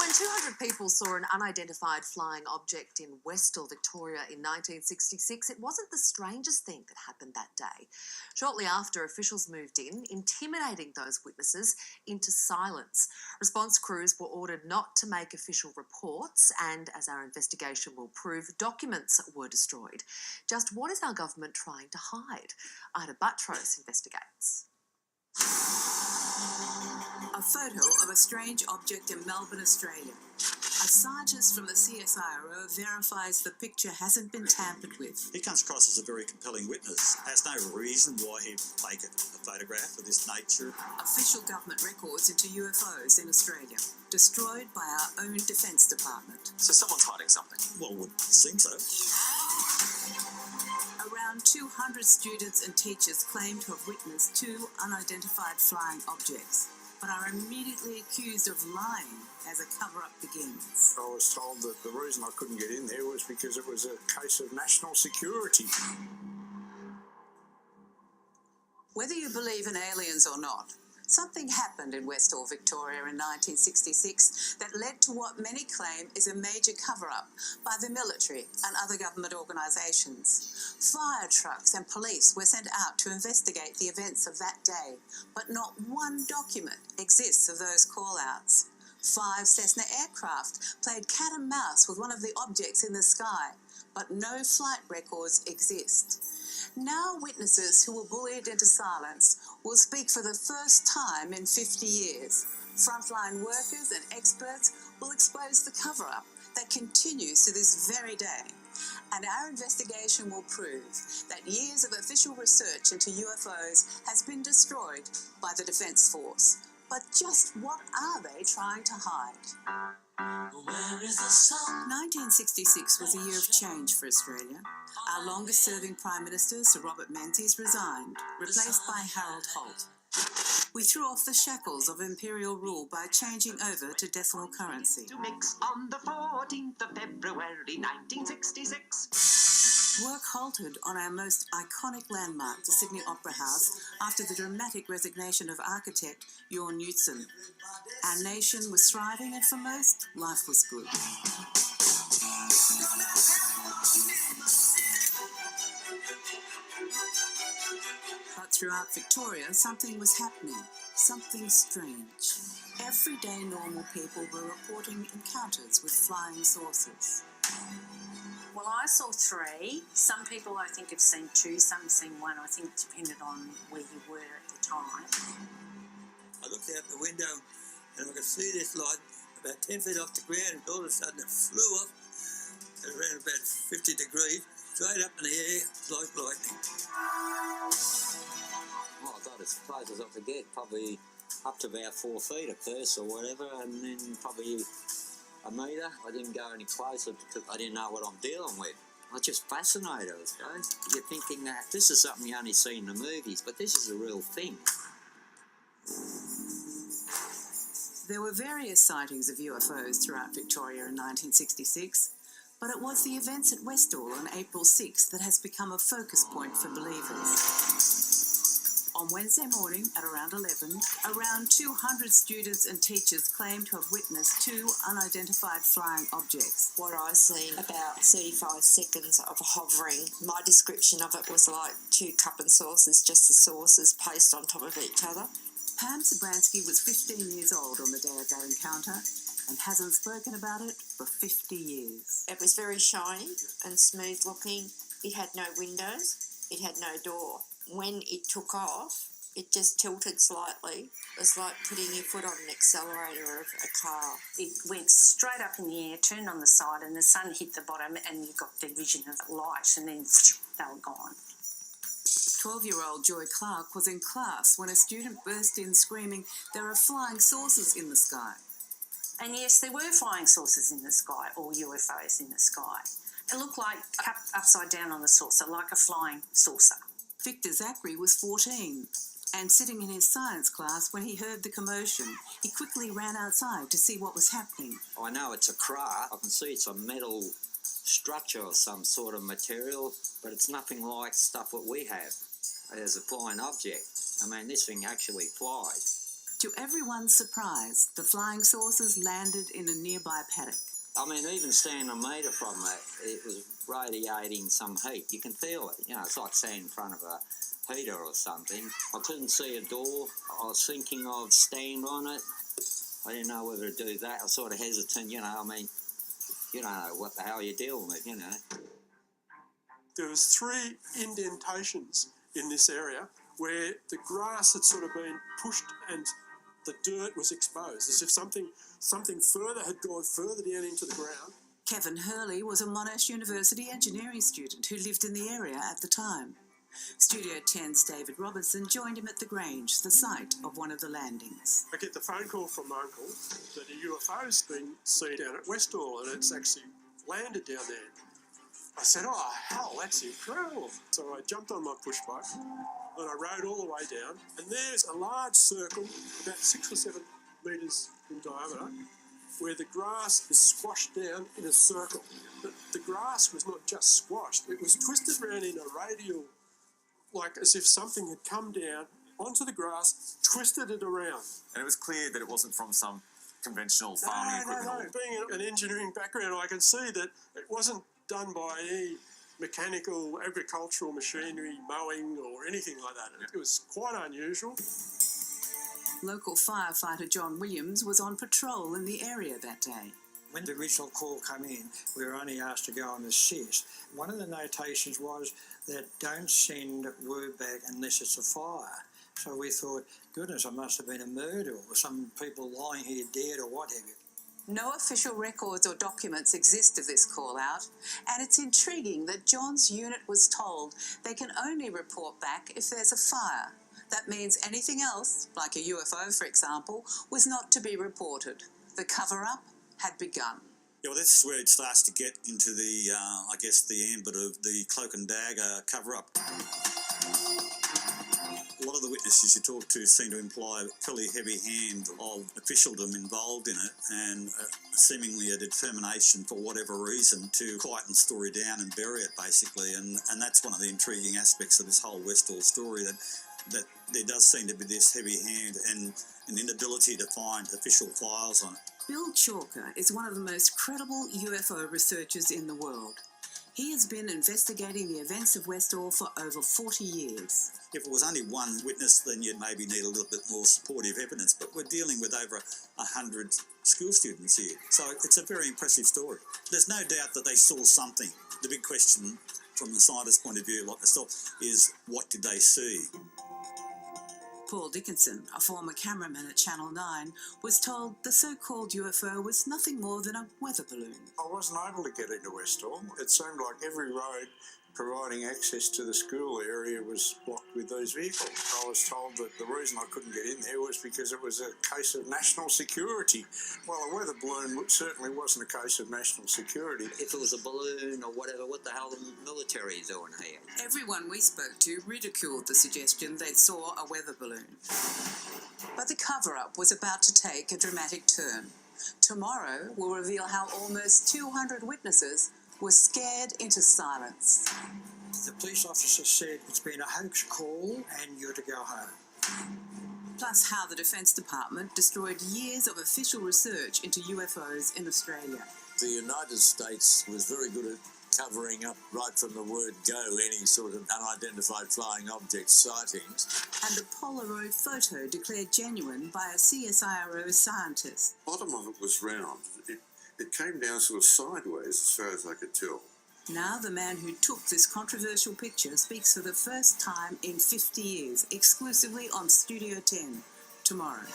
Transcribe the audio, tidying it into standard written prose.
Around 200 people saw an unidentified flying object in Westall, Victoria in 1966. It wasn't the strangest thing that happened that day. Shortly after, officials moved in, intimidating those witnesses into silence. Response crews were ordered not to make official reports and, as our investigation will prove, documents were destroyed. Just what is our government trying to hide? Ida Buttrose investigates. A photo of a strange object in Melbourne, Australia. A scientist from the CSIRO verifies the picture hasn't been tampered with. He comes across as a very compelling witness. There's no reason why he'd take a photograph of this nature. Official government records into UFOs in Australia, destroyed by our own Defence Department. So someone's hiding something? Well, would seem so. Around 200 students and teachers claim to have witnessed two unidentified flying objects, but are immediately accused of lying as a cover-up begins. I was told that the reason I couldn't get in there was because it was a case of national security. Whether you believe in aliens or not, something happened in Westall, Victoria in 1966 that led to what many claim is a major cover-up by the military and other government organisations. Fire trucks and police were sent out to investigate the events of that day, but not one document exists of those call-outs. 5 Cessna aircraft played cat and mouse with one of the objects in the sky, but no flight records exist. Now witnesses who were bullied into silence will speak for the first time in 50 years. Frontline workers and experts will expose the cover-up that continues to this very day. And our investigation will prove that years of official research into UFOs has been destroyed by the Defence Force. But just what are they trying to hide? Where is the sun? 1966 was a year of change for Australia. Our longest-serving Prime Minister, Sir Robert Menzies, resigned, replaced by Harold Holt. We threw off the shackles of imperial rule by changing over to decimal currency. To mix on the 14th of February 1966. Work halted on our most iconic landmark, the Sydney Opera House, after the dramatic resignation of architect Jorn Utzon. Our nation was thriving, and for most, life was good. But throughout Victoria, something was happening, something strange. Everyday normal people were reporting encounters with flying saucers. Well, I saw 3. Some people, I think, have seen 2. Some have seen 1. I think it depended on where you were at the time. I looked out the window and I could see this light about 10 feet off the ground, and all of a sudden it flew off at around about 50 degrees, straight up in the air like lightning. Oh, I got as close as I could get, probably up to about 4 feet at first or whatever, and then probably a metre. I didn't go any closer because I didn't know what I'm dealing with. I was just fascinated, I suppose. You're thinking that this is something you only see in the movies, but this is a real thing. There were various sightings of UFOs throughout Victoria in 1966, but it was the events at Westall on April 6 that has become a focus point for believers. On Wednesday morning at around 11, around 200 students and teachers claimed to have witnessed 2 unidentified flying objects. What I seen, about 35 seconds of hovering. My description of it was like 2 cup and saucers, just the saucers placed on top of each other. Pam Sabransky was 15 years old on the day of that encounter and hasn't spoken about it for 50 years. It was very shiny and smooth looking. It had no windows. It had no door. When it took off, it just tilted slightly. It was like putting your foot on an accelerator of a car. It went straight up in the air, turned on the side, and the sun hit the bottom, and you got the vision of light, and then they were gone. 12-year-old Joy Clark was in class when a student burst in screaming, "There are flying saucers in the sky." And yes, there were flying saucers in the sky, or UFOs in the sky. It looked like cupped upside down on the saucer, like a flying saucer. Victor Zachary was 14 and sitting in his science class when he heard the commotion. He quickly ran outside to see what was happening. I know it's a craft. I can see it's a metal structure or some sort of material, but it's nothing like stuff that we have as a flying object. I mean, this thing actually flies. To everyone's surprise, the flying saucers landed in a nearby paddock. I mean, even standing a metre from it was radiating some heat. You can feel it. You know, it's like standing in front of a heater or something. I couldn't see a door. I was thinking of stand on it. I didn't know whether to do that. I was sort of hesitant, you know. I mean, you don't know what the hell you're dealing with, you know. There was 3 indentations in this area where the grass had sort of been pushed and the dirt was exposed, as if something further had gone further down into the ground. Kevin Hurley was a Monash University engineering student who lived in the area at the time. Studio 10's David Robertson joined him at the Grange, the site of one of the landings. I get the phone call from my uncle that a UFO's been seen down at Westall and it's actually landed down there. I said, oh, hell, that's incredible. So I jumped on my push bike and I rode all the way down, and there's a large circle, about 6 or 7 metres in diameter, where the grass is squashed down in a circle. But the grass was not just squashed, it was twisted around in a radial, like as if something had come down onto the grass, twisted it around. And it was clear that it wasn't from some conventional farming equipment. No. Being an engineering background, I can see that it wasn't done by any mechanical, agricultural machinery, mowing or anything like that. It was quite unusual. Local firefighter John Williams was on patrol in the area that day. When the original call came in, we were only asked to go and assist. One of the notations was that don't send word back unless it's a fire. So we thought, goodness, it must have been a murder or some people lying here dead or what have you. No official records or documents exist of this call-out, and it's intriguing that John's unit was told they can only report back if there's a fire. That means anything else, like a UFO for example, was not to be reported. The cover-up had begun. Yeah, well, this is where it starts to get into the, I guess, the ambit of the cloak and dagger cover-up. A lot of the witnesses you talk to seem to imply a fairly heavy hand of officialdom involved in it, and seemingly a determination for whatever reason to quieten the story down and bury it, basically. And that's one of the intriguing aspects of this whole Westall story, that there does seem to be this heavy hand and an inability to find official files on it. Bill Chalker is one of the most credible UFO researchers in the world. He has been investigating the events of Westall for over 40 years. If it was only one witness, then you'd maybe need a little bit more supportive evidence, but we're dealing with over 100 school students here, so it's a very impressive story. There's no doubt that they saw something. The big question from the scientist's point of view, like myself, is what did they see? Paul Dickinson, a former cameraman at Channel 9, was told the so-called UFO was nothing more than a weather balloon. I wasn't able to get into Westall. It seemed like every road providing access to the school area was blocked with these vehicles. I was told that the reason I couldn't get in there was because it was a case of national security. Well, a weather balloon certainly wasn't a case of national security. If it was a balloon or whatever, what the hell the military is doing here? Everyone we spoke to ridiculed the suggestion they saw a weather balloon. But the cover-up was about to take a dramatic turn. Tomorrow will reveal how almost 200 witnesses were scared into silence. The police officer said it's been a hoax call and you're to go home. Plus how the Defence Department destroyed years of official research into UFOs in Australia. The United States was very good at covering up right from the word go any sort of unidentified flying object sightings. And a Polaroid photo declared genuine by a CSIRO scientist. The bottom of it was round. It came down sort of sideways as far as I could tell. Now the man who took this controversial picture speaks for the first time in 50 years, exclusively on Studio 10, tomorrow.